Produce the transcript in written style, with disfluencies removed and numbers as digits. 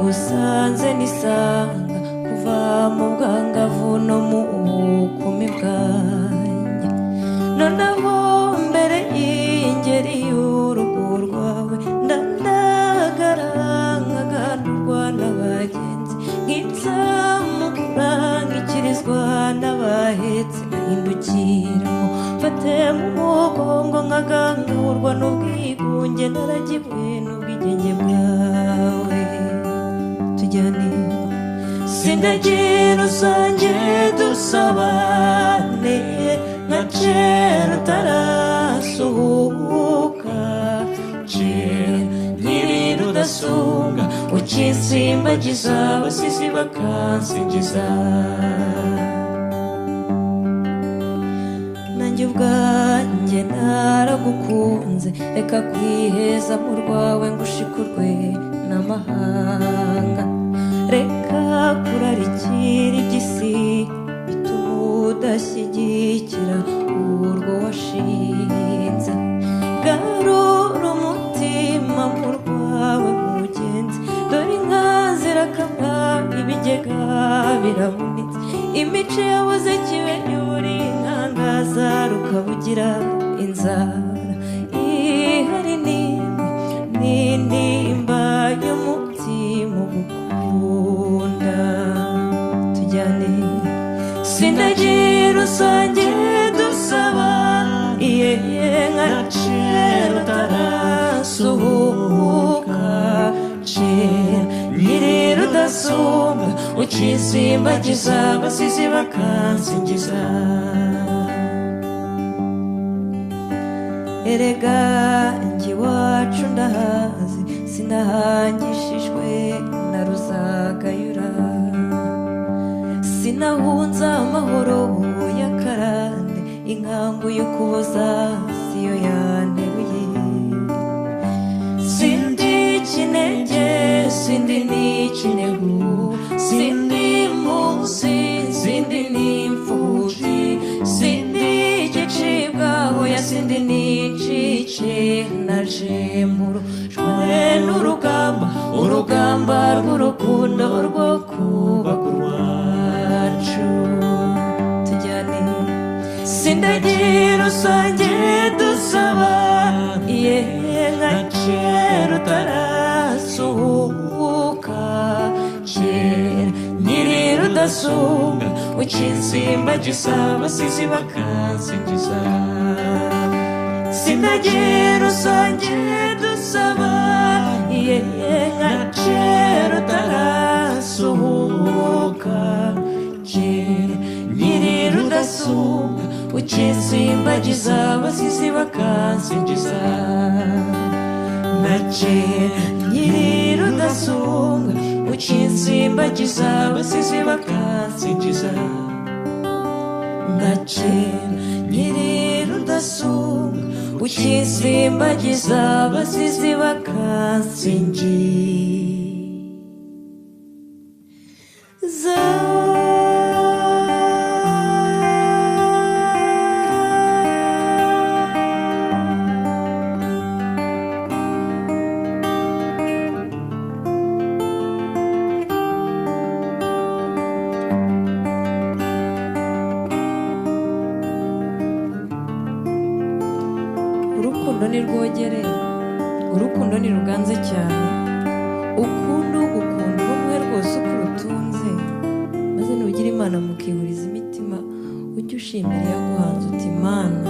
usanze nisanga kuva mu bwangavu no mu bukumi bwanjye noneho mbere y'ingeri y'urugo rwawe ndandagara nkagandurwa n'abagenzi nk'insamukura nkikirizwa n'abahetse nkahindukira ngo mfate mu mugongo nkagangurwa n'ubwigunge naragiwe n'ubwigenge bwawe tujyane sindagira usange dusabane nka kera utarasuhuka kera nkiri rudasumbwa ukinsimbagiza abasizi bakansingiza nanjye ubwanjye naragukunze reka kwiheza mu rwawe ngo ushikurwe n'amahanga reka kurarikira igisi bituma udashyigikira urwo washinze garura umutima mu rwawe mugenzi dore inka zirakamwa ibigega birabunitse imico yabuze kibenyura inkangaza rukabugira inzara ihari n'intimba y'umutima ugukunda tujyane sindagira usange dusaba iyeye nka kera utarasuhuka kera nkiri rudasumbwa ukinsimbagiza abasizi bakansingiza erega njye iwacu ndahazi sinahangishijwe na ruzagayura sinahunze amahoro y'akarande inkangu y'ukuboza siyo yanteruye sindi ikinege sindi n'ikinegu sindi munsi sindi n'imfubyi sindi igicibwa hoya sindi n'incike naje murujwe n'urugamba urugamba rw'urukundo rwo kubaka urwacu tujyane sindagira usange dusaba iyehe nka kera utarasuhuka kera nkiri rudasumbwa ukinsimbagiza abasizi bakansingiza sindagira usange dusaba iyehe nka kera utarasuhuka kera nkiri rudasumbwa ukinsimbagiza abasizi bakansingiza na kera nkiri rudasumbwa ukinsimbagiza abasizi bakansingiza na kera nkiri rudasumbwa ukinsimbagiza abasizi bakansingiza urukundo ni rwogere urukundo ni ruganze cyane ukunda ugukunda ubumwe rwose uko urutunze maze nugira imana mukihuriza imitima ujye ushimira yaguhanze uti mana